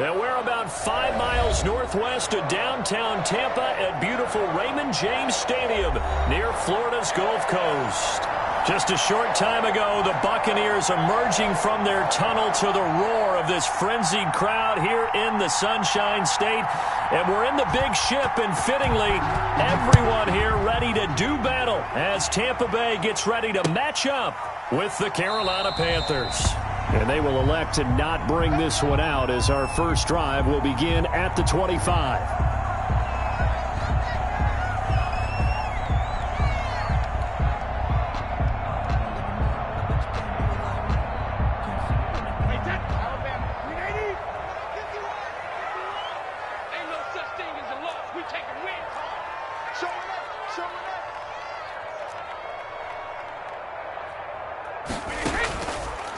And we're about 5 miles northwest of downtown Tampa at beautiful Raymond James Stadium near Florida's Gulf Coast. Just a short time ago, the Buccaneers emerging from their tunnel to the roar of this frenzied crowd here in the Sunshine State. And we're in the big ship, and fittingly, everyone here ready to do battle as Tampa Bay gets ready to match up with the Carolina Panthers. And they will elect to not bring this one out as our first drive will begin at the 25.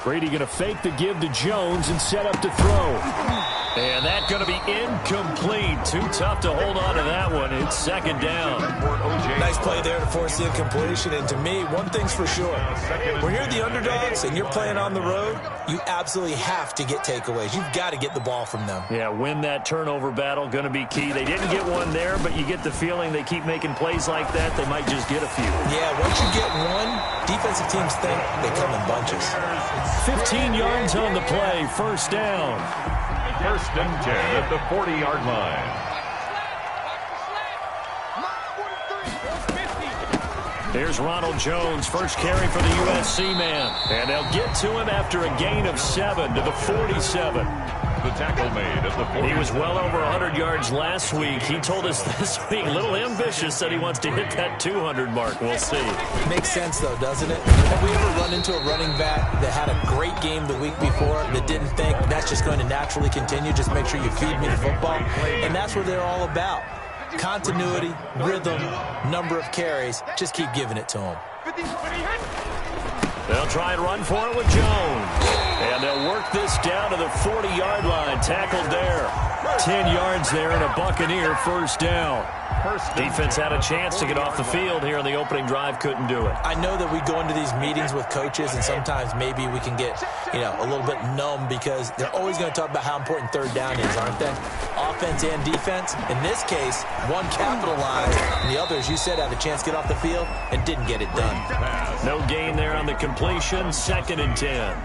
Brady going to fake the give to Jones and set up to throw. And that's going to be incomplete. Too tough to hold on to that one. It's second down. Nice play there to force the incompletion. And to me, one thing's for sure. When you're the underdogs and you're playing on the road, you absolutely have to get takeaways. You've got to get the ball from them. Yeah, win that turnover battle. Going to be key. They didn't get one there, but you get the feeling they keep making plays like that. They might just get a few. Yeah, once you get one, defensive teams think they come in bunches. 15 yards on the play. First down. First and 10 at the 40-yard line. Here's Ronald Jones, first carry for the USC man. And they'll get to him after a gain of 7 to the 47. The tackle made at the 40. He was well over 100 yards last week. He told us this week, a little ambitious, said he wants to hit that 200 mark. We'll see. Makes sense, though, doesn't it? Have we ever run into a running back that had a great game the week before that didn't think that's just going to naturally continue? Just make sure you feed me the football. And that's what they're all about. Continuity, rhythm, number of carries. Just keep giving it to them. They'll try and run for it with Jones. And they'll work this down to the 40-yard line. Tackled there. 10 yards there and a Buccaneer first down. Defense had a chance to get off the field here on the opening drive. Couldn't do it. I know that we go into these meetings with coaches, and sometimes maybe we can get, a little bit numb because they're always going to talk about how important third down is, aren't they? Offense and defense. In this case, one capitalized, and the others, you said, had a chance to get off the field and didn't get it done. No gain there on the completion. Second and 10.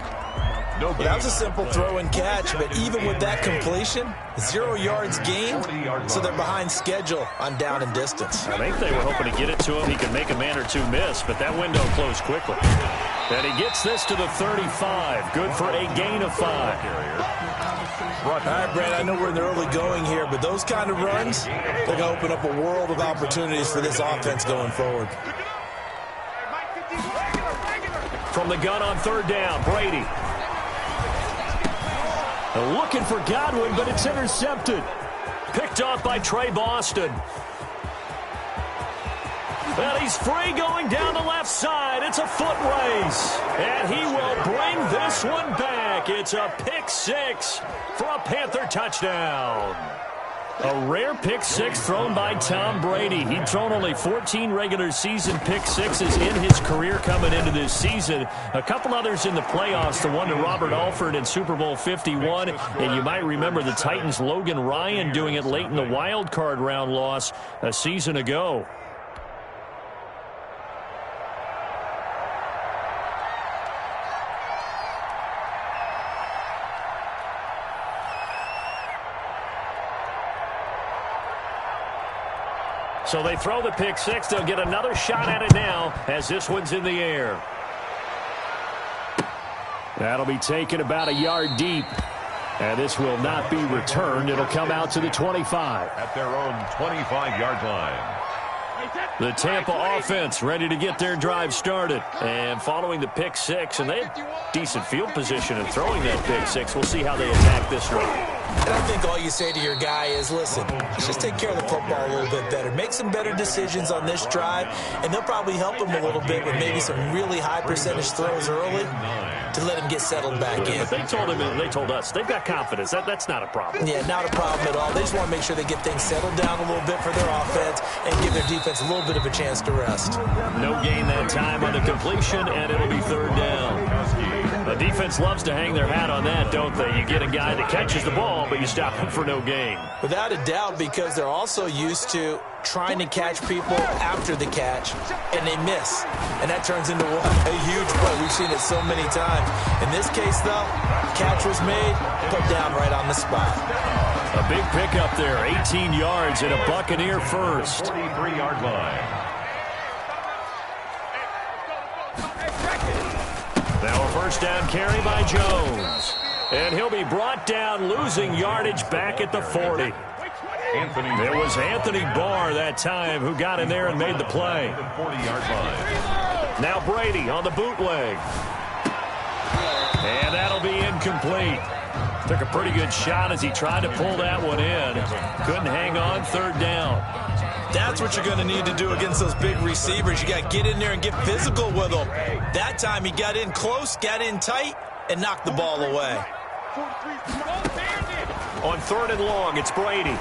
Well, that was a simple throw and catch, but even with that completion, 0 yards gained, so they're behind schedule on down and distance. I think they were hoping to get it to him. He could make a man or two miss, but that window closed quickly. And he gets this to the 35. Good for a gain of 5. All right, Brad, I know we're in the early going here, but those kind of runs, they're going to open up a world of opportunities for this offense going forward. From the gun on third down, Brady. Looking for Godwin, but it's intercepted. Picked off by Trey Boston. Well, he's free going down the left side. It's a foot race. And he will bring this one back. It's a pick six for a Panther touchdown. A rare pick six thrown by Tom Brady. He'd thrown only 14 regular season pick sixes in his career coming into this season. A couple others in the playoffs, the one to Robert Alford in Super Bowl 51. And you might remember the Titans' Logan Ryan doing it late in the wild card round loss a season ago. So they throw the pick six. They'll get another shot at it now as this one's in the air. That'll be taken about a yard deep. And this will not be returned. It'll come out to the 25. At their own 25-yard line. The Tampa offense ready to get their drive started. And following the pick six, and they had decent field position in throwing that pick six. We'll see how they attack this drive. And I think all you say to your guy is, listen, let's just take care of the football a little bit better. Make some better decisions on this drive, and they'll probably help him a little bit with maybe some really high percentage throws early to let him get settled back in. But they told us they've got confidence. That's not a problem. Yeah, not a problem at all. They just want to make sure they get things settled down a little bit for their offense and give their defense a little bit of a chance to rest. No gain that time on the completion, and it'll be third down. The defense loves to hang their hat on that, don't they? You get a guy that catches the ball, but you stop him for no gain. Without a doubt, because they're also used to trying to catch people after the catch, and they miss. And that turns into a huge play. We've seen it so many times. In this case, though, catch was made, put down right on the spot. A big pickup there, 18 yards and a Buccaneer first. 43-yard line. Now a first down carry by Jones. And he'll be brought down, losing yardage back at the 40. It was Anthony Barr that time who got in there and made the play. 40-yard line. Now Brady on the bootleg. And that'll be incomplete. Took a pretty good shot as he tried to pull that one in. Couldn't hang on, third down. That's what you're going to need to do against those big receivers. You got to get in there and get physical with them. That time he got in close, got in tight, and knocked the ball away. On third and long, it's Brady.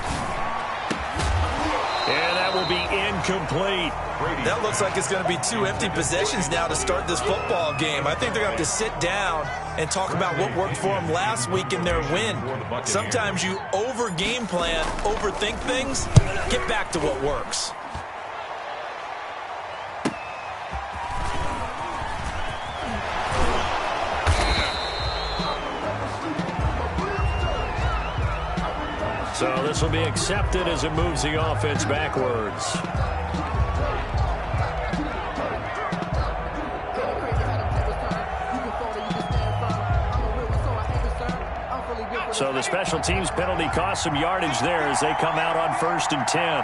And that will be incomplete. That looks like it's going to be 2 empty possessions now to start this football game. I think they're going to have to sit down and talk about what worked for them last week in their win. Sometimes you over-game plan, overthink things, get back to what works. So this will be accepted as it moves the offense backwards. So the special teams penalty cost some yardage there as they come out on 1st and 10.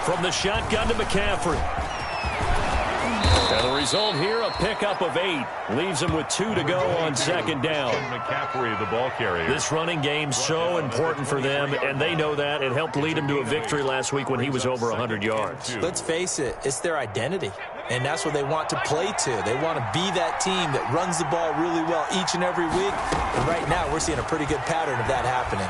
From the shotgun to McCaffrey. And the result here, a pickup of 8. Leaves him with 2 to go on 2nd down. McCaffrey, the ball carrier. This running game so important for them, and they know that. It helped lead them to a victory last week when he was over 100 yards. Let's face it, it's their identity. And that's what they want to play to. They want to be that team that runs the ball really well each and every week. And right now, we're seeing a pretty good pattern of that happening.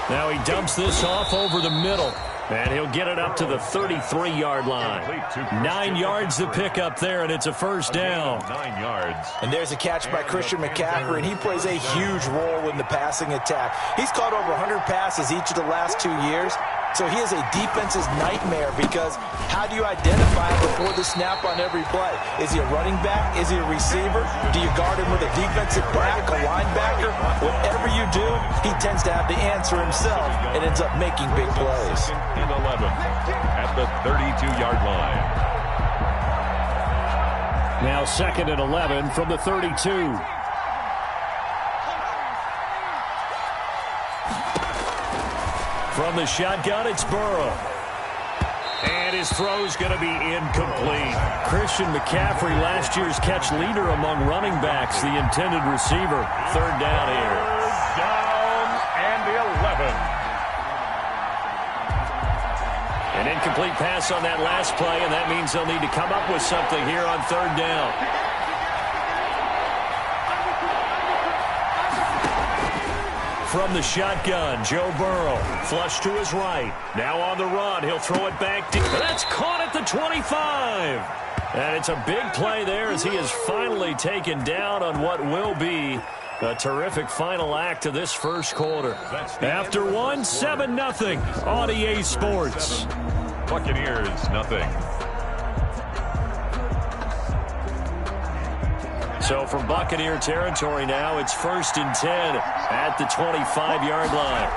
Now he dumps this off over the middle. And he'll get it up to the 33-yard line. 9 yards to pick up there, and it's a first down. 9 yards. And there's a catch by Christian McCaffrey, and he plays a huge role in the passing attack. He's caught over 100 passes each of the last 2 years. So he is a defense's nightmare because how do you identify him before the snap on every play? Is he a running back? Is he a receiver? Do you guard him with a defensive back, a linebacker? Whatever you do, he tends to have the answer himself and ends up making big plays. And 11 at the 32-yard line. Now 2nd and 11 from the 32. From the shotgun, it's Burrow. And his throw's going to be incomplete. Christian McCaffrey, last year's catch leader among running backs, the intended receiver. Third down here. Third down and 11. An incomplete pass on that last play, and that means they'll need to come up with something here on third down. From the shotgun, Joe Burrow, flush to his right. Now on the run, he'll throw it back deep. That's caught at the 25. And it's a big play there as he is finally taken down on what will be a terrific final act to this first quarter. After one, 7-0 on EA Sports. Buccaneers, nothing. So from Buccaneer territory now, it's 1st and 10 at the 25-yard line.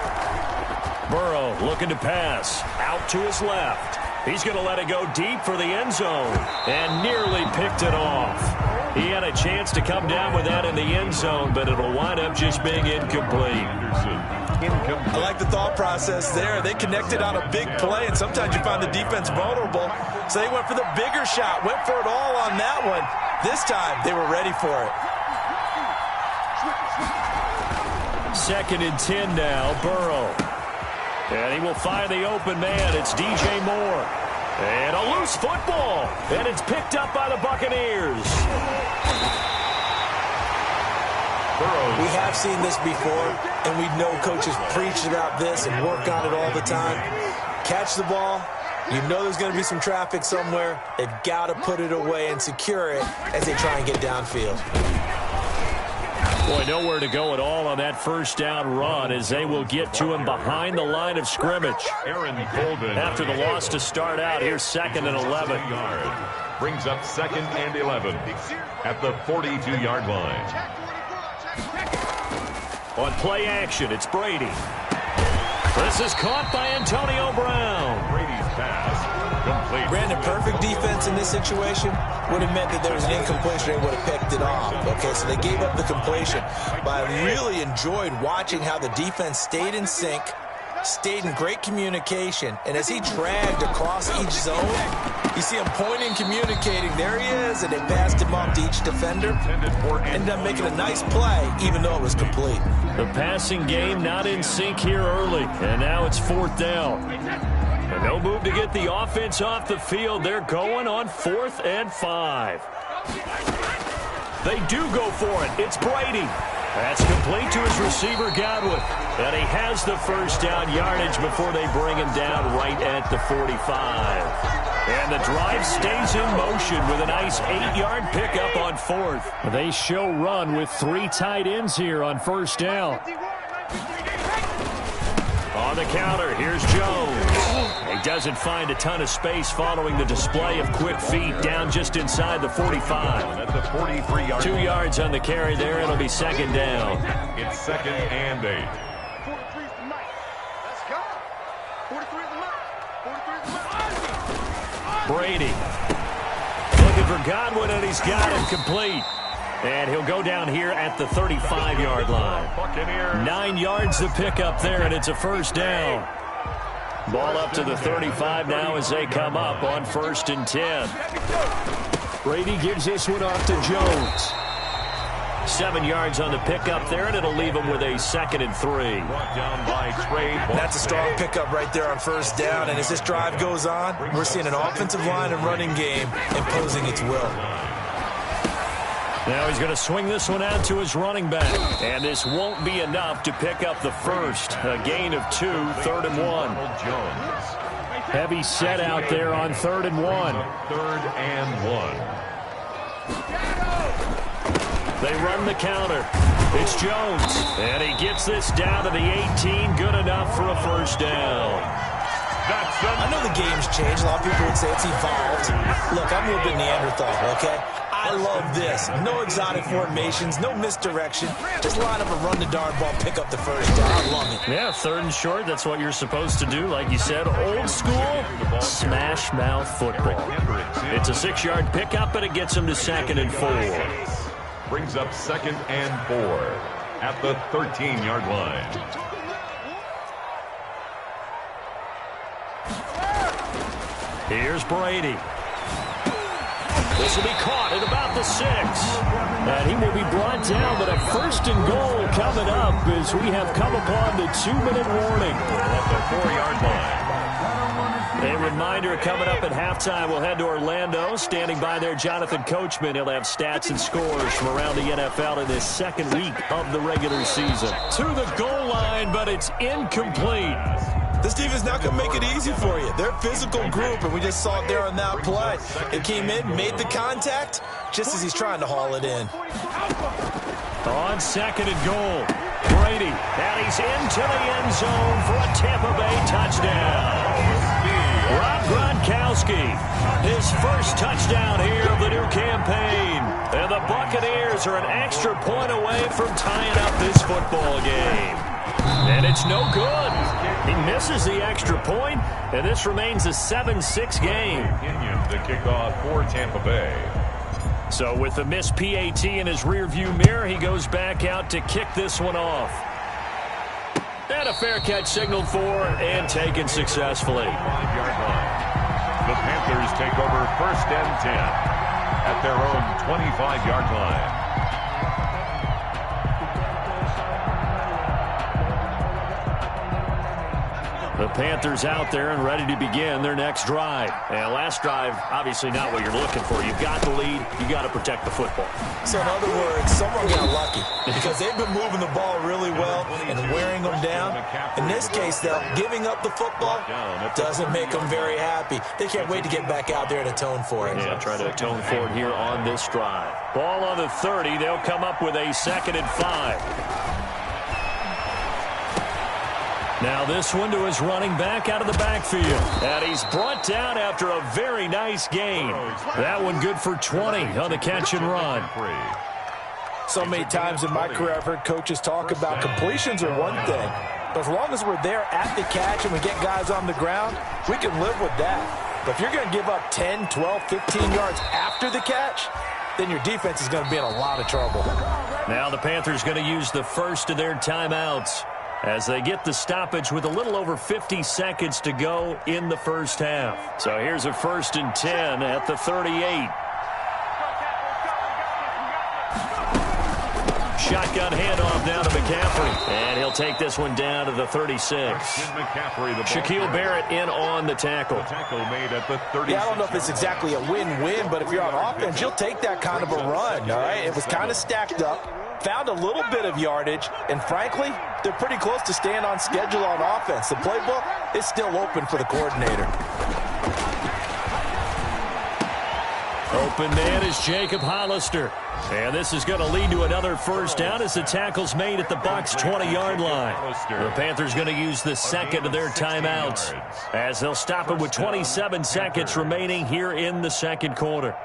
Burrow looking to pass out to his left. He's going to let it go deep for the end zone and nearly picked it off. He had a chance to come down with that in the end zone, but it'll wind up just being incomplete. I like the thought process there. They connected on a big play, and sometimes you find the defense vulnerable. So they went for the bigger shot, went for it all on that one. This time, they were ready for it. 2nd and 10 now, Burrow. And he will find the open man. It's DJ Moore. And a loose football. And it's picked up by the Buccaneers. We have seen this before, and we know coaches preach about this and work on it all the time. Catch the ball, You know there's going to be some traffic somewhere. They've got to put it away and secure it as they try and get downfield. Boy, nowhere to go at all on that first down run as they will get to him behind the line of scrimmage. Aaron Golden. After the loss to start out, here's 2nd and 11. Brings up 2nd and 11 at the 42-yard line. On play action, it's Brady. This is caught by Antonio Brown. Brady's pass complete. Brandon, perfect defense in this situation would have meant that there was an incompletion. They would have picked it off. Okay, so they gave up the completion. But I really enjoyed watching how the defense stayed in sync, stayed in great communication, and as he dragged across each zone, you see him pointing, communicating. There he is, and they passed him off to each defender. Ended up making a nice play, even though it was complete. The passing game not in sync here early, and now it's 4th down. And no move to get the offense off the field. They're going on 4th and 5. They do go for it. It's Brady. That's complete to his receiver, Godwin. And he has the first down yardage before they bring him down right at the 45. And the drive stays in motion with a nice 8-yard pickup on 4th. They show run with 3 tight ends here on first down. On the counter, here's Jones. He doesn't find a ton of space following the display of quick feet down just inside the 45. At the 43-yard 2 yards on the carry there. It'll be 2nd down. It's 2nd and 8. Brady looking for Godwin, and he's got him complete. And he'll go down here at the 35-yard line. 9 yards to pick up there, and it's a first down. Ball up to the 35 now as they come up on 1st and 10. Brady gives this one off to Jones. 7 yards on the pickup there, and it'll leave him with a 2nd and 3. That's a strong pickup right there on first down, and as this drive goes on, we're seeing an offensive line and running game imposing its will. Now he's going to swing this one out to his running back, and this won't be enough to pick up the first. A gain of 2, 3rd and 1. Heavy set out there on 3rd and 1. 3rd and 1. They run the counter. It's Jones, and he gets this down to the 18. Good enough for a first down. I know the game's changed. A lot of people would say it's evolved. Look, I'm a little bit Neanderthal, okay? I love this. No exotic formations, no misdirection. Just line up and run the darn ball, pick up the first down. I love it. Yeah, 3rd and short. That's what you're supposed to do. Like you said, old school, smash mouth football. It's a 6-yard pickup, and it gets him to 2nd and 4. Brings up 2nd and 4 at the 13-yard line. Here's Brady. This will be caught at about the 6. And he will be brought down, but a 1st and goal coming up as we have come upon the 2-minute warning. At the 4-yard line. A reminder coming up at halftime, we'll head to Orlando. Standing by there, Jonathan Coachman. He'll have stats and scores from around the NFL in this 2nd week of the regular season. To the goal line, but it's incomplete. This defense not going to make it easy for you. They're a physical group, and we just saw it there on that play. It came in, made the contact, just as he's trying to haul it in. On 2nd and goal, Brady, and he's into the end zone for a Tampa Bay touchdown. Rob Gronkowski, his first touchdown here of the new campaign. And the Buccaneers are an extra point away from tying up this football game. And it's no good. He misses the extra point, and this remains a 7-6 game. The kickoff for Tampa Bay. So with the missed PAT in his rearview mirror, he goes back out to kick this one off. And a fair catch signaled for and taken successfully. 5-yard line. The Panthers take over 1st and 10 at their own 25-yard line. The Panthers out there and ready to begin their next drive. And last drive, obviously not what you're looking for. You've got the lead. You got to protect the football. So in other words, someone got lucky because they've been moving the ball really well and wearing them down. In this case, though, giving up the football doesn't make them very happy. They can't wait to get back out there and atone for it. Yeah, try to atone for it here on this drive. Ball on the 30. They'll come up with a 2nd and 5. Now this one to his running back out of the backfield. And he's brought down after a very nice gain. That one good for 20 on the catch and run. So many times in my career I've heard coaches talk about completions are one thing. But as long as we're there at the catch and we get guys on the ground, we can live with that. But if you're going to give up 10, 12, 15 yards after the catch, then your defense is going to be in a lot of trouble. Now the Panthers going to use the first of their timeouts as they get the stoppage with a little over 50 seconds to go in the first half. So here's a 1st and 10 at the 38. Shotgun handoff down to McCaffrey. And he'll take this one down to the 36. Shaquille Barrett in on the tackle. Made at the 36. Yeah, I don't know if it's exactly a win-win, but if you're on offense, you'll take that kind of a run, all right? It was kind of stacked up. Found a little bit of yardage, and frankly, they're pretty close to staying on schedule on offense. The playbook is still open for the coordinator. Open man is Jacob Hollister. And this is going to lead to another first down as the tackle's made at the Bucs 20-yard line. The Panthers going to use the second of their timeouts as they'll stop it with 27 seconds remaining here in the second quarter.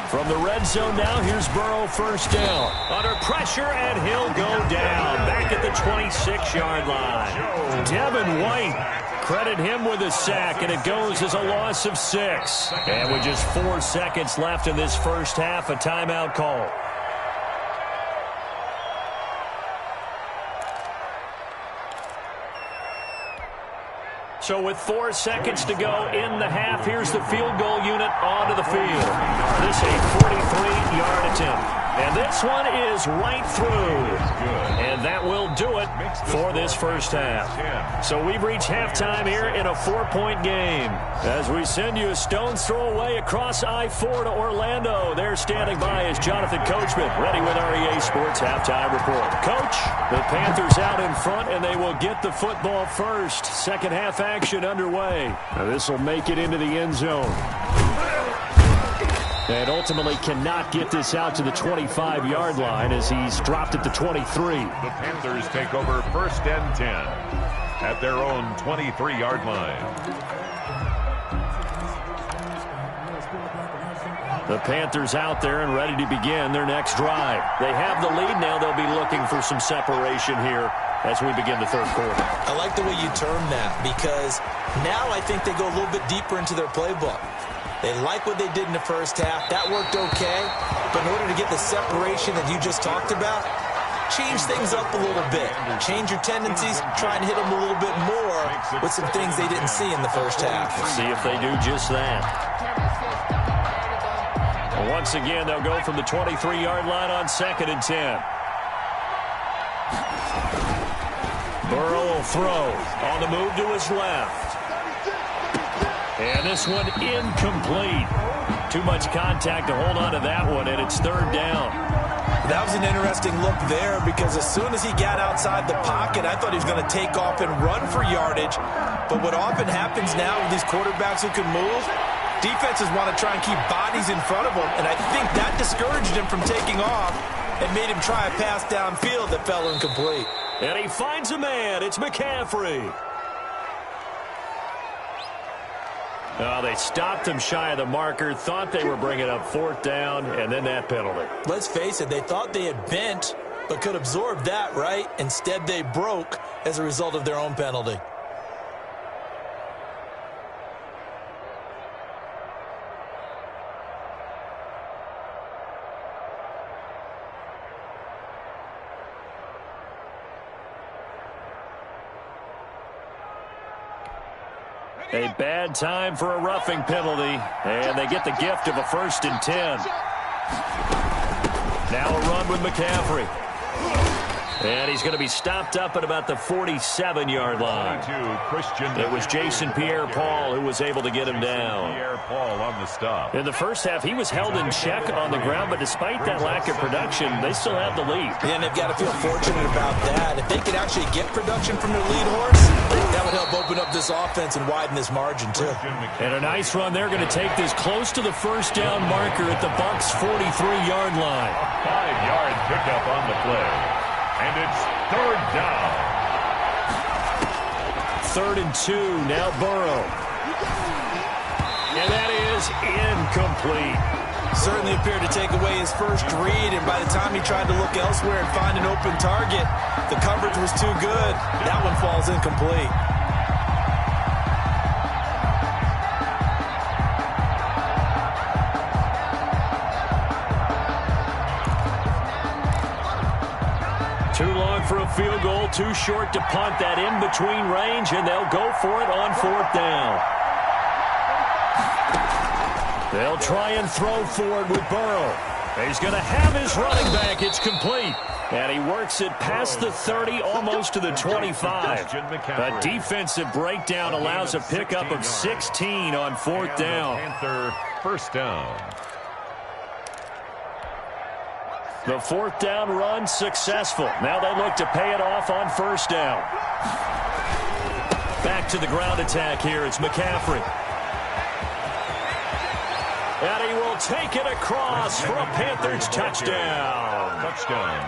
From the red zone now, here's Burrow, first down. Under pressure, and he'll go down. Back at the 26-yard line. Devin White, credit him with a sack, and it goes as a loss of 6. And with just 4 seconds left in this first half, a timeout call. So with 4 seconds to go in the half, here's the field goal unit onto the field. This a 43-yard attempt. And this one is right through. And that will do it for this first half. So we've reached halftime here in a 4-point game. As we send you a stone's throw away across I-4 to Orlando. There standing by is Jonathan Coachman, ready with REA Sports Halftime Report. Coach, the Panthers out in front, and they will get the football first. Second half action underway. Now this will make it into the end zone. And ultimately cannot get this out to the 25-yard line as he's dropped at the 23. The Panthers take over 1st and 10 at their own 23-yard line. The Panthers out there and ready to begin their next drive. They have the lead. Now they'll be looking for some separation here as we begin the third quarter. I like the way you term that because now I think they go a little bit deeper into their playbook. They like what they did in the first half. That worked okay. But in order to get the separation that you just talked about, change things up a little bit. Change your tendencies. Try and hit them a little bit more with some things they didn't see in the first half. See if they do just that. Well, once again, they'll go from the 23-yard line on 2nd and 10. Burrow will throw on the move to his left. And this one incomplete. Too much contact to hold on to that one, and it's 3rd down. That was an interesting look there because as soon as he got outside the pocket, I thought he was going to take off and run for yardage. But what often happens now with these quarterbacks who can move, defenses want to try and keep bodies in front of them, and I think that discouraged him from taking off and made him try a pass downfield that fell incomplete. And he finds a man. It's McCaffrey. Oh, they stopped him shy of the marker, thought they were bringing up 4th down, and then that penalty. Let's face it, they thought they had bent, but could absorb that, right? Instead, they broke as a result of their own penalty. A bad time for a roughing penalty, and they get the gift of a 1st and 10. Now a run with McCaffrey. And he's going to be stopped up at about the 47-yard line. It was Jason Pierre-Paul who was able to get him down. Pierre-Paul on the stop. In the first half, he was held in check on the ground, but despite that lack of production, they still have the lead. And they've got to feel fortunate about that. If they could actually get production from their lead horse, that would help open up this offense and widen this margin, too. And a nice run. They're going to take this close to the 1st down marker at the Bucs' 43-yard line. 5-yard pickup on the play. And it's 3rd down. 3rd and 2. Now Burrow. And that is incomplete. Certainly appeared to take away his first read, and by the time he tried to look elsewhere and find an open target, the coverage was too good. That one falls incomplete. Too long for a field goal, too short to punt. That in-between range, and they'll go for it on 4th down. They'll try and throw forward with Burrow. He's going to have his running back. It's complete. And he works it past the 30, almost to the 25. A defensive breakdown allows a pickup of 16 on 4th down. Panther 1st down. The 4th down run successful. Now they look to pay it off on 1st down. Back to the ground attack here. It's McCaffrey. And he will take it across for a Panthers touchdown.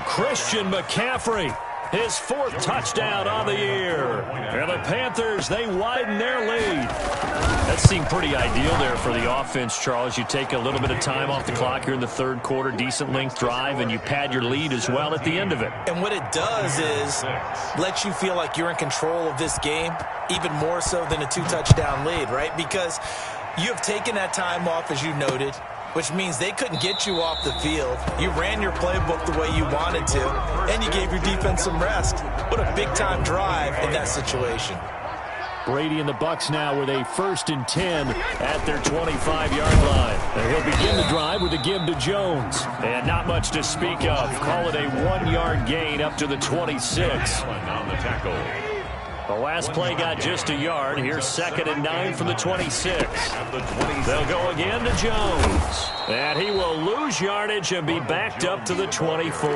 Christian McCaffrey, his 4th touchdown on the year. And the Panthers, they widen their lead. That seemed pretty ideal there for the offense, Charles. You take a little bit of time off the clock here in the 3rd quarter, decent length drive, and you pad your lead as well at the end of it. And what it does is let you feel like you're in control of this game, even more so than a 2-touchdown lead, right? Because you have taken that time off, as you noted, which means they couldn't get you off the field. You ran your playbook the way you wanted to, and you gave your defense some rest. What a big-time drive in that situation. Brady and the Bucs now with a 1st and 10 at their 25-yard line. And he'll begin the drive with a give to Jones. And not much to speak of. Call it a 1-yard gain up to the 26. On the tackle. The last play got just a yard. Here's 2nd and 9 from the 26. They'll go again to Jones. And he will lose yardage and be backed up to the 24.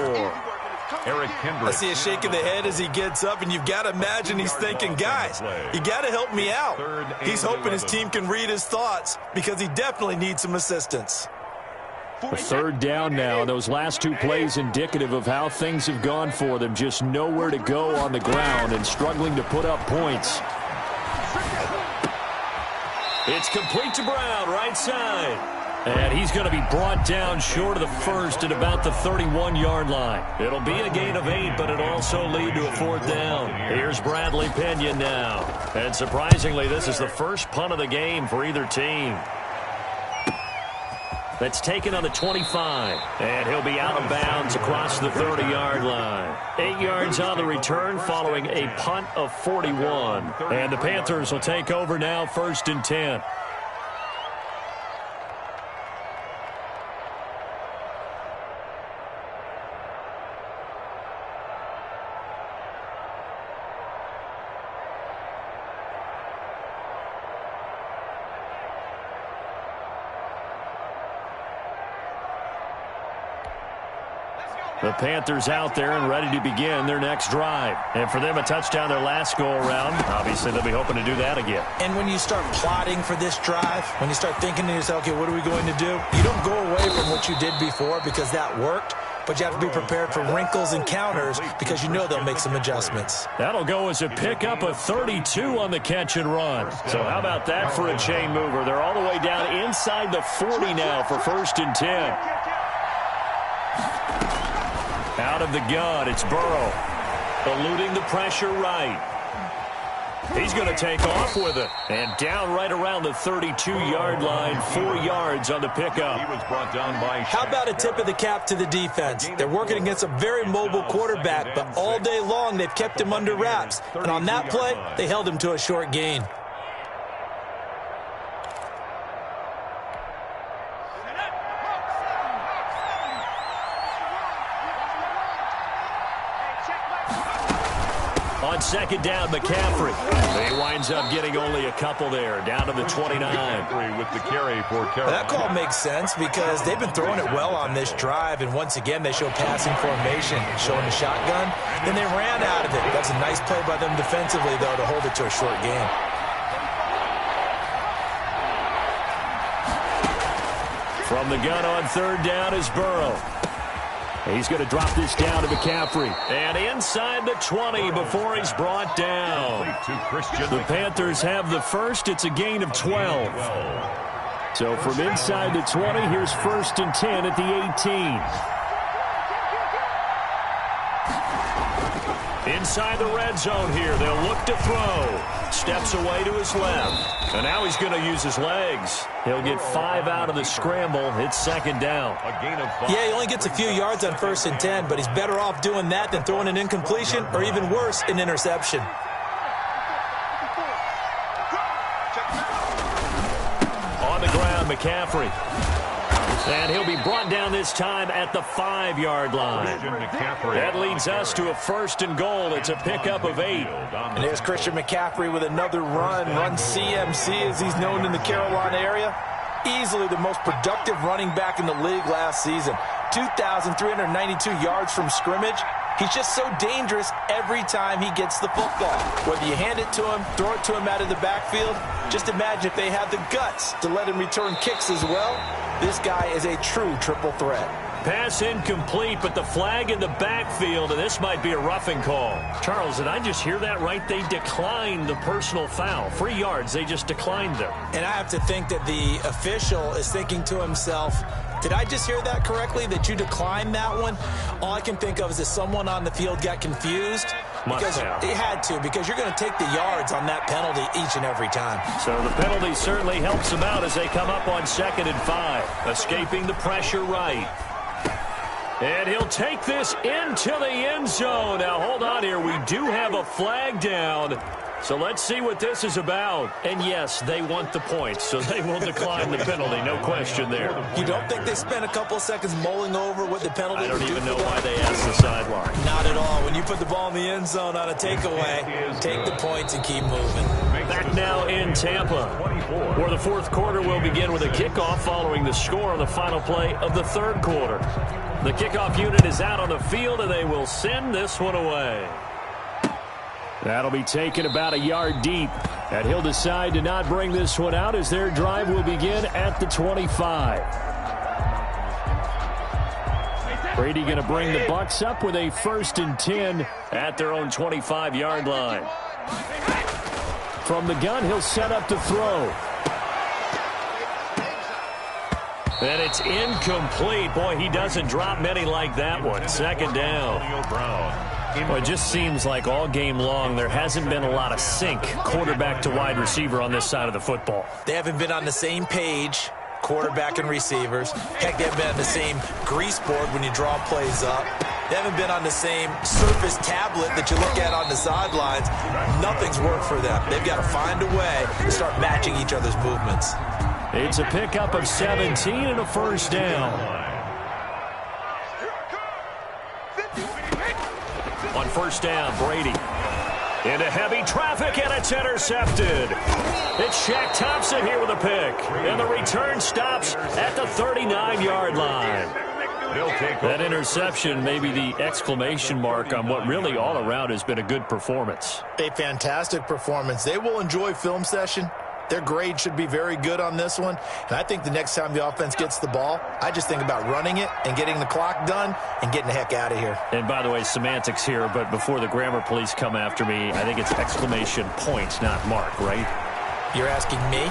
Eric Kendricks. I see a shake of the head as he gets up, and you've got to imagine he's thinking, guys, you got to help me out. He's hoping his team can read his thoughts because he definitely needs some assistance. A 3rd down now. Those last 2 plays indicative of how things have gone for them. Just nowhere to go on the ground and struggling to put up points. It's complete to Brown, right side. And he's going to be brought down short of the 1st at about the 31-yard line. It'll be a gain of 8, but it'll also lead to a 4th down. Here's Bradley Pinion now. And surprisingly, this is the first punt of the game for either team. That's taken on the 25. And he'll be out of bounds across the 30-yard line. 8 yards on the return following a punt of 41. And the Panthers will take over now, 1st and 10. The Panthers out there and ready to begin their next drive. And for them, a touchdown their last go-around. Obviously, they'll be hoping to do that again. And when you start plotting for this drive, when you start thinking to yourself, okay, what are we going to do? You don't go away from what you did before because that worked, but you have to be prepared for wrinkles and counters because you know they'll make some adjustments. That'll go as a pickup of 32 on the catch and run. So how about that for a chain mover? They're all the way down inside the 40 now for 1st and 10. Out of the gun, it's Burrow. Eluding the pressure right. He's going to take off with it. And down right around the 32-yard line, 4 yards on the pickup. He was brought down by How about a tip of the cap to the defense? They're working against a very mobile quarterback, but all day long they've kept him under wraps. And on that play, they held him to a short gain. On second down, McCaffrey. He winds up getting only a couple there, down to the 29. With the carry for Carolina. That call makes sense because they've been throwing it well on this drive, and once again they show passing formation, showing the shotgun. Then they ran out of it. That's a nice play by them defensively, though, to hold it to a short game. From the gun on third down is Burrow. He's going to drop this down to McCaffrey. And inside the 20 before he's brought down. The Panthers have the first. It's a gain of 12. So from inside the 20, here's 1st and 10 at the 18. Inside the red zone here. They'll look to throw. Steps away to his left. And now he's going to use his legs. He'll get 5 out of the scramble. It's second down. A gain of 5. Yeah, he only gets a few yards on 1st and 10, but he's better off doing that than throwing an incompletion or even worse, an interception. On the ground, McCaffrey. And he'll be brought down this time at the 5-yard line. That leads us to a 1st and goal. It's a pickup of 8. And there's Christian McCaffrey with another run CMC as he's known in the Carolina area. Easily the most productive running back in the league last season. 2,392 yards from scrimmage. He's just so dangerous every time he gets the football. Whether you hand it to him, throw it to him out of the backfield, just imagine if they had the guts to let him return kicks as well. This guy is a true triple threat. Pass incomplete, but the flag in the backfield, and this might be a roughing call. Charles, did I just hear that right? They declined the personal foul. 3 yards, they just declined them. And I have to think that the official is thinking to himself, did I just hear that correctly, that you declined that one? All I can think of is that someone on the field got confused. Because he had to, because you're going to take the yards on that penalty each and every time. So the penalty certainly helps them out as they come up on 2nd and 5. Escaping the pressure right. And he'll take this into the end zone. Now, hold on here. We do have a flag down. So let's see what this is about. And, yes, they want the points, so they will decline the penalty. No question there. You don't think they spent a couple of seconds mulling over what the penalty would do? I don't even know why they asked the sideline. Not at all. When you put the ball in the end zone on a takeaway, take the points and keep moving. Back now in Tampa, where the 4th quarter will begin with a kickoff following the score on the final play of the 3rd quarter. The kickoff unit is out on the field, and they will send this one away. That'll be taken about a yard deep, and he'll decide to not bring this one out as their drive will begin at the 25. Brady going to bring the Bucs up with a 1st and 10 at their own 25-yard line. From the gun, he'll set up to throw. And it's incomplete. Boy, he doesn't drop many like that one. 2nd down. Well, it just seems like all game long there hasn't been a lot of sync quarterback to wide receiver on this side of the football. They haven't been on the same page, quarterback and receivers. Heck, they haven't been on the same grease board when you draw plays up. They haven't been on the same Surface tablet that you look at on the sidelines. Nothing's worked for them. They've got to find a way to start matching each other's movements. It's a pickup of 17 and a 1st down. On 1st down, Brady into heavy traffic, and it's intercepted. It's Shaq Thompson here with a pick, and the return stops at the 39-yard line. That interception may be the exclamation mark on what really all around has been a good performance. A fantastic performance. They will enjoy film session. Their grade should be very good on this one. And I think the next time the offense gets the ball, I just think about running it and getting the clock done and getting the heck out of here. And by the way, semantics here, but before the grammar police come after me, I think it's exclamation point, not mark, right? You're asking me?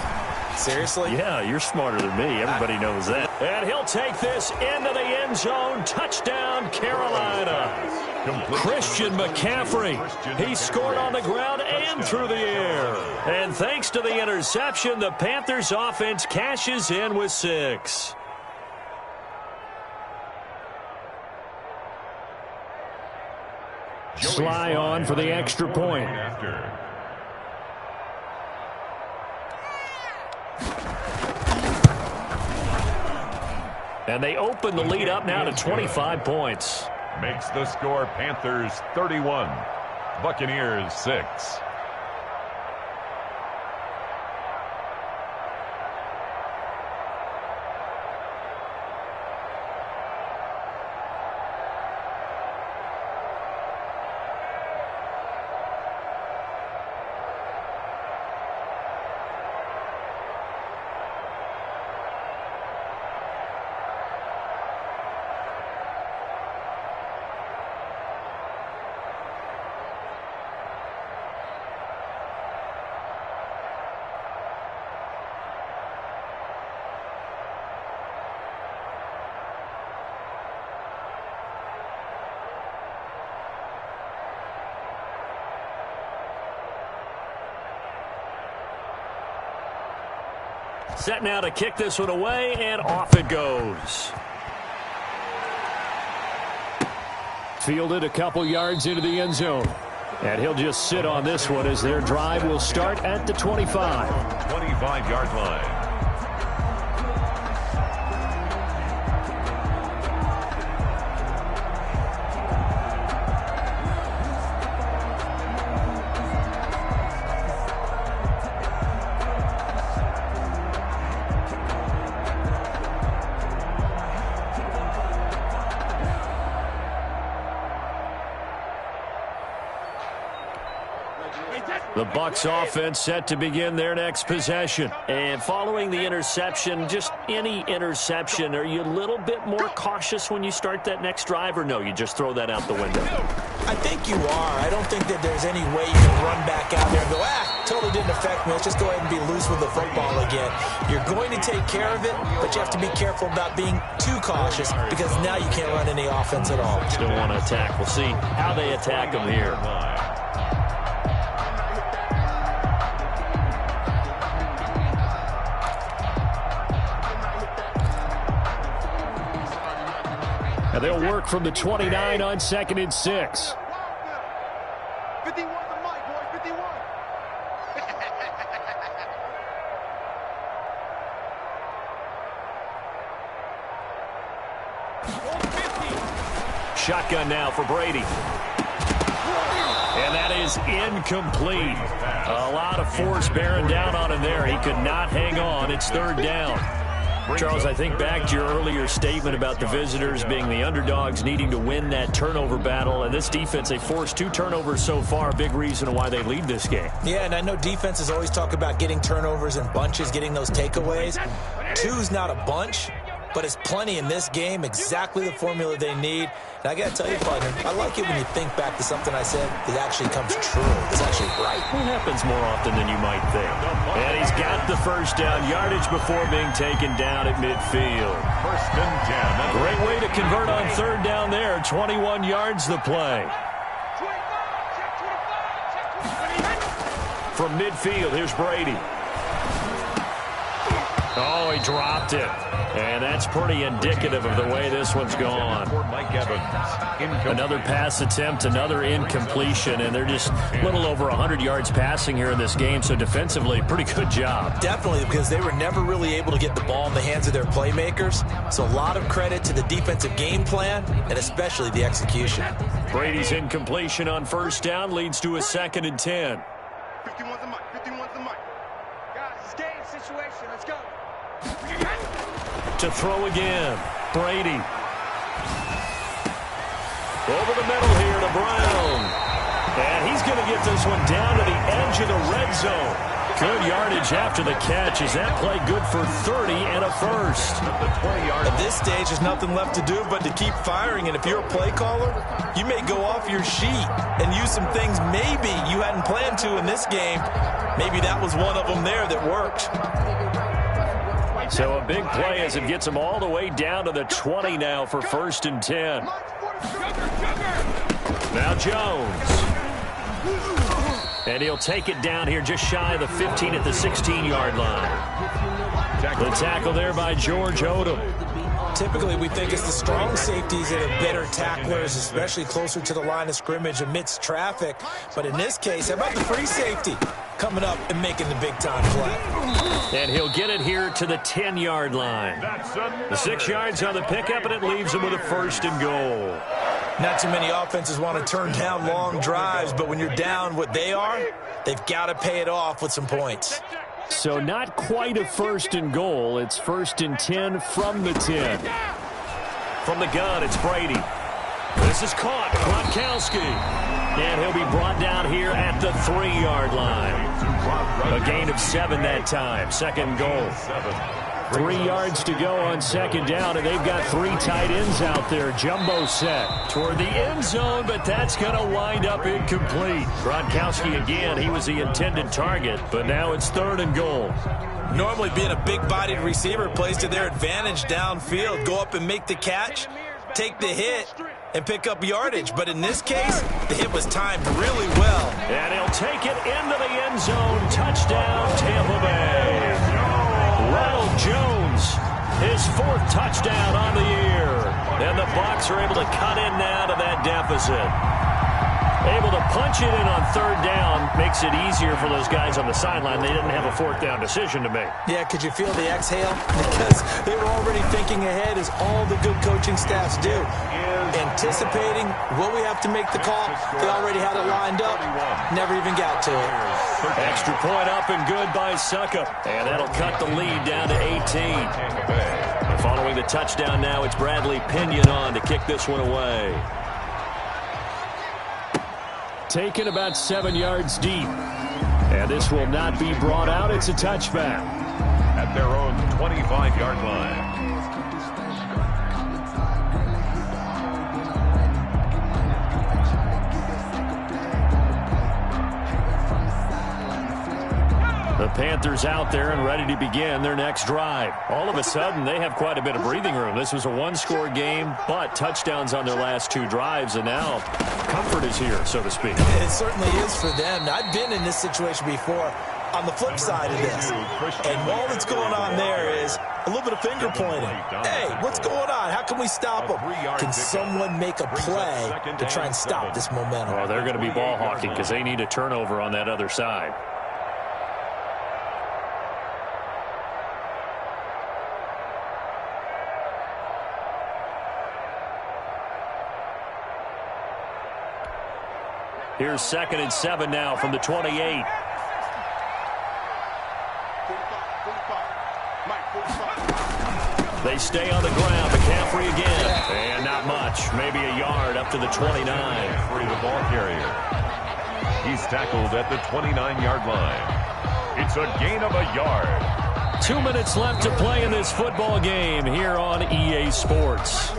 Seriously? Yeah, you're smarter than me. Everybody knows that. And he'll take this into the end zone. Touchdown, Carolina. Christian McCaffrey. He scored on the ground and through the air. And thanks to the interception, the Panthers offense cashes in with 6. Sly on for the extra point. And they open the lead up now to 25 points. Makes the score Panthers 31, Buccaneers 6. Set now to kick this one away, and off it goes. Fielded a couple yards into the end zone. And he'll just sit on this one as their drive will start at the 25. 25-yard line. The Bucs offense set to begin their next possession. And following the interception, just any interception, are you a little bit more cautious when you start that next drive, or no, you just throw that out the window? I think you are. I don't think that there's any way you can run back out there and go, totally didn't affect me. Let's just go ahead and be loose with the football again. You're going to take care of it, but you have to be careful about being too cautious because now you can't run any offense at all. Still want to attack. We'll see how they attack them here. Now they'll work from the 29 on 2nd and 6. 51 the mic, boy, 51. Shotgun now for Brady. And that is incomplete. A lot of force bearing down on him there. He could not hang on. It's 3rd down. Charles, I think back to your earlier statement about the visitors being the underdogs needing to win that turnover battle. And this defense, they forced 2 turnovers so far. Big reason why they lead this game. Yeah, and I know defenses always talk about getting turnovers in bunches, getting those takeaways. 2's not a bunch, but it's plenty in this game, exactly the formula they need. And I got to tell you, partner, I like it when you think back to something I said that actually comes true. It's actually right. It happens more often than you might think. And he's got the first down, yardage before being taken down at midfield. 1st and 10. Great way to convert on 3rd down there. 21 yards the play. From midfield, here's Brady. Oh, he dropped it. And that's pretty indicative of the way this one's gone. Mike Evans. Another pass attempt, another incompletion, and they're just a little over 100 yards passing here in this game, so defensively, pretty good job. Definitely, because they were never really able to get the ball in the hands of their playmakers. So a lot of credit to the defensive game plan, and especially the execution. Brady's incompletion on 1st down leads to a 2nd and 10. 51's the mic, 51's the mic. Guys, it's game situation, let's go. To throw again, Brady. Over the middle here to Brown. And he's going to get this one down to the edge of the red zone. Good yardage after the catch. Is that play good for 30 and a first? At this stage, there's nothing left to do but to keep firing. And if you're a play caller, you may go off your sheet and use some things maybe you hadn't planned to in this game. Maybe that was one of them there that worked. So a big play as it gets him all the way down to the 20 now for 1st and 10. Now Jones. And he'll take it down here just shy of the 15 at the 16-yard line. The tackle there by George Odom. Typically, we think it's the strong safeties that are better tacklers, especially closer to the line of scrimmage amidst traffic. But in this case, how about the free safety coming up and making the big-time play? And he'll get it here to the 10-yard line. The 6 yards on the pickup, and it leaves him with a 1st and goal. Not too many offenses want to turn down long drives, but when you're down what they are, they've got to pay it off with some points. So not quite a 1st and goal. It's 1st and 10 from the 10. From the gun, it's Brady. This is caught. Gronkowski. And he'll be brought down here at the 3-yard line. A gain of 7 that time. 2nd goal. 3 yards to go on 2nd down, and they've got 3 tight ends out there. Jumbo set toward the end zone, but that's going to wind up incomplete. Gronkowski again, he was the intended target, but now it's 3rd and goal. Normally being a big-bodied receiver plays to their advantage downfield. Go up and make the catch, take the hit, and pick up yardage. But in this case, the hit was timed really well. And he'll take it into the end zone. Touchdown, Tampa Bay. Ronald Jones, his 4th touchdown on the year. And the Bucs are able to cut in now to that deficit. Able to punch it in on 3rd down makes it easier for those guys on the sideline. They didn't have a 4th down decision to make. Yeah, could you feel the exhale? Because they were already thinking ahead, as all the good coaching staffs do. Anticipating, will we have to make the call? They already had it lined up. Never even got to it. Extra point up and good by Succop. And that'll cut the lead down to 18. And following the touchdown now, it's Bradley Pinion on to kick this one away. Taken about 7 yards deep. And this will not be brought out. It's a touchback. At their own 25-yard line. The Panthers out there and ready to begin their next drive. All of a sudden, they have quite a bit of breathing room. This was a 1-score game, but touchdowns on their last 2 drives, and now comfort is here, so to speak. It certainly is for them. I've been in this situation before on the flip side of this. And all that's going on there is a little bit of finger pointing. Hey, what's going on? How can we stop them? Can someone make a play to try and stop this momentum? Well, they're going to be ball hawking because they need a turnover on that other side. Here's 2nd and 7 now from the 28. They stay on the ground. McCaffrey again. And not much. Maybe a yard up to the 29. Free the ball carrier. He's tackled at the 29-yard line. It's a gain of a yard. 2 minutes left to play in this football game here on EA Sports.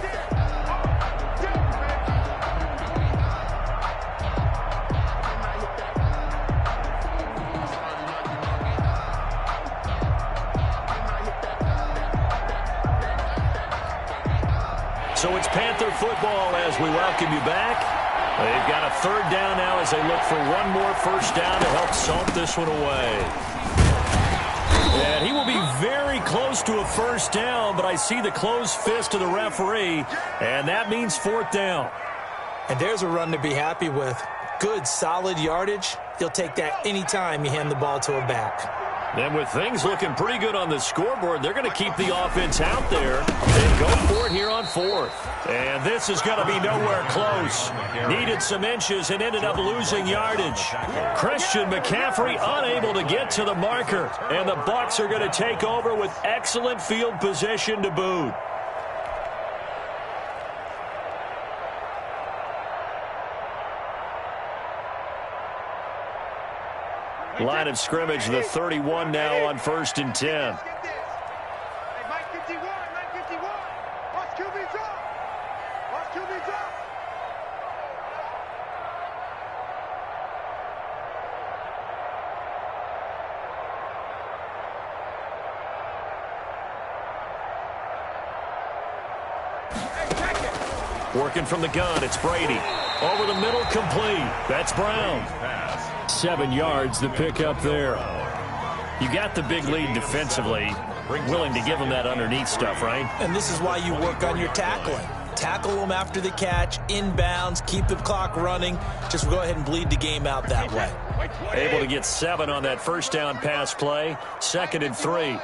So it's Panther football as we welcome you back. They've got a 3rd down now as they look for one more 1st down to help salt this one away. And he will be very close to a 1st down, but I see the closed fist of the referee, and that means 4th down. And there's a run to be happy with. Good, solid yardage. You'll take that anytime you hand the ball to a back. Then with things looking pretty good on the scoreboard, they're going to keep the offense out there and go for it here on 4th. And this is going to be nowhere close. Needed some inches and ended up losing yardage. Christian McCaffrey unable to get to the marker. And the Bucs are going to take over with excellent field position to boot. Line of scrimmage, the 31 now on 1st and 10. Hey, Mike 51, Mike 51. Watch QB drop. Watch QB drop. Working from the gun, it's Brady. Over the middle, complete. That's Brown. 7 yards, the pickup there. You got the big lead defensively. Willing to give them that underneath stuff, right? And this is why you work on your tackling. Tackle them after the catch, inbounds, keep the clock running. Just go ahead and bleed the game out that way. Able to get 7 on that 1st down pass play. 2nd and 3.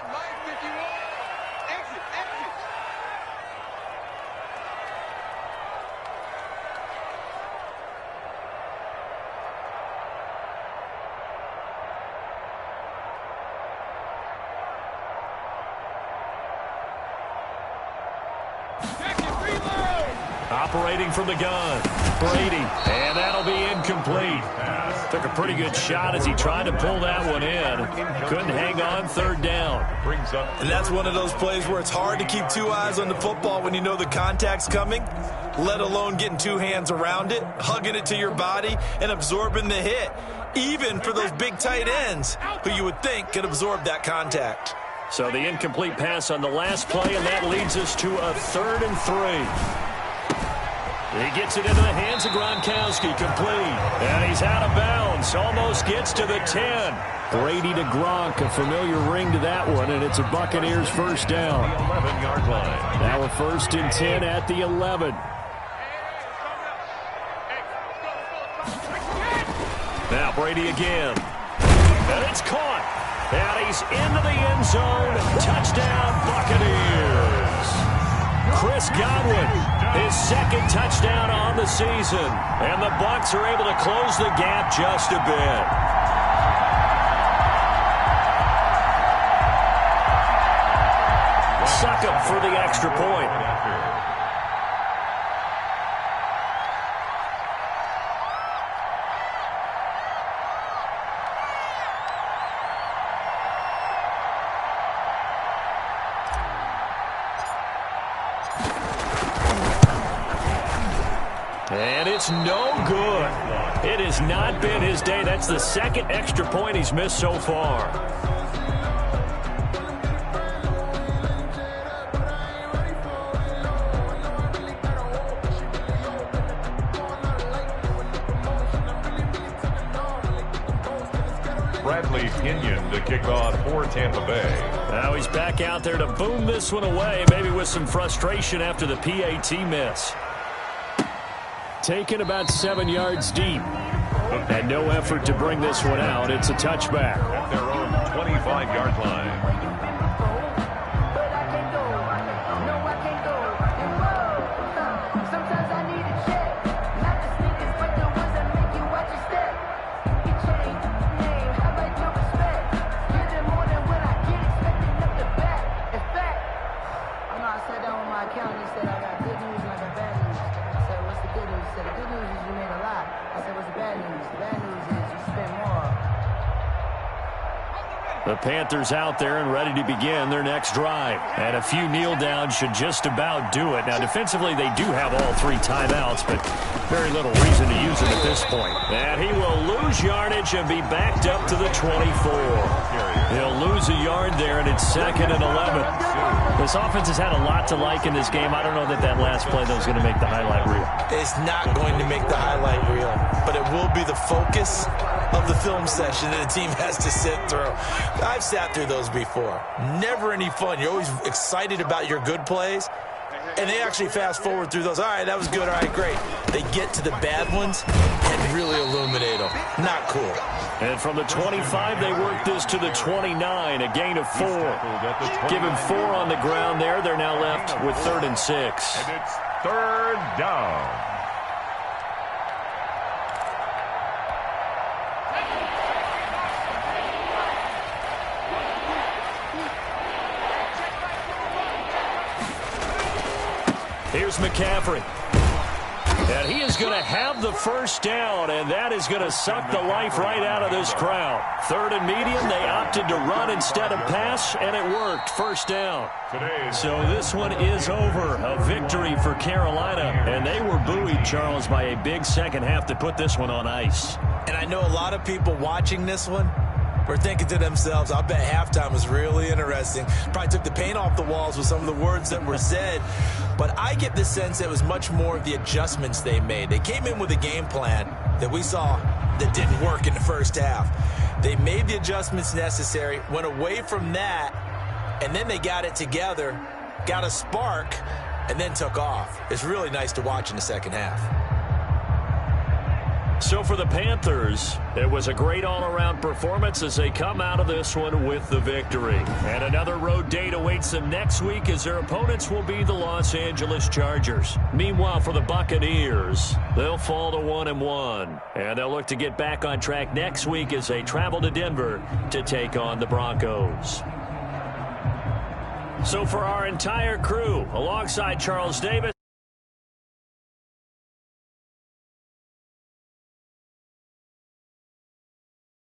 Operating from the gun, Brady, and that'll be incomplete. Took a pretty good shot as he tried to pull that one in. Couldn't hang on, third down. And that's one of those plays where it's hard to keep two eyes on the football when you know the contact's coming, let alone getting two hands around it, hugging it to your body, and absorbing the hit, even for those big tight ends who you would think could absorb that contact. So the incomplete pass on the last play, and that leads us to a 3rd and 3. He gets it into the hands of Gronkowski, complete. And he's out of bounds, almost gets to the 10. Brady to Gronk, a familiar ring to that one, and it's a Buccaneers first down. 11-yard line. Now a 1st and 10 at the 11. Now Brady again. And it's caught. And he's into the end zone. Touchdown, Buccaneers. Chris Godwin, his 2nd touchdown on the season. And the Bucs are able to close the gap just a bit. Succop for the extra point. And it's no good. It has not been his day. That's the 2nd extra point he's missed so far. Bradley Pinion to kick off for Tampa Bay. Now he's back out there to boom this one away, maybe with some frustration after the PAT miss. Taken about 7 yards deep. And no effort to bring this one out. It's a touchback. At their own 25-yard line. The Panthers out there and ready to begin their next drive. And a few kneel downs should just about do it. Now, defensively, they do have all 3 timeouts, but very little reason to use them at this point. And he will lose yardage and be backed up to the 24. He'll lose a yard there, and it's 2nd and 11. This offense has had a lot to like in this game. I don't know that last play, though, is going to make the highlight reel. It's not going to make the highlight reel, but it will be the focus of the film session that the team has to sit through. I've sat through those before. Never any fun. You're always excited about your good plays, and they actually fast forward through those. All right, that was good. All right, great. They get to the bad ones and really illuminate them. Not cool. And from the 25, they work this to the 29, a gain of 4. Give him 4 on the ground there. They're now left with 3rd and 6. And it's 3rd down. Here's McCaffrey. And he is going to have the first down, and that is going to suck the life right out of this crowd. 3rd and medium, they opted to run instead of pass, and it worked. First down. So this one is over. A victory for Carolina, and they were buoyed, Charles, by a big second half to put this one on ice. And I know a lot of people watching this one were thinking to themselves, I bet halftime was really interesting. Probably took the paint off the walls with some of the words that were said. But I get the sense it was much more of the adjustments they made. They came in with a game plan that we saw that didn't work in the first half. They made the adjustments necessary, went away from that, and then they got it together, got a spark, and then took off. It's really nice to watch in the second half. So for the Panthers, it was a great all-around performance as they come out of this one with the victory. And another road date awaits them next week as their opponents will be the Los Angeles Chargers. Meanwhile, for the Buccaneers, they'll fall to 1-1. And they'll look to get back on track next week as they travel to Denver to take on the Broncos. So for our entire crew, alongside Charles Davis,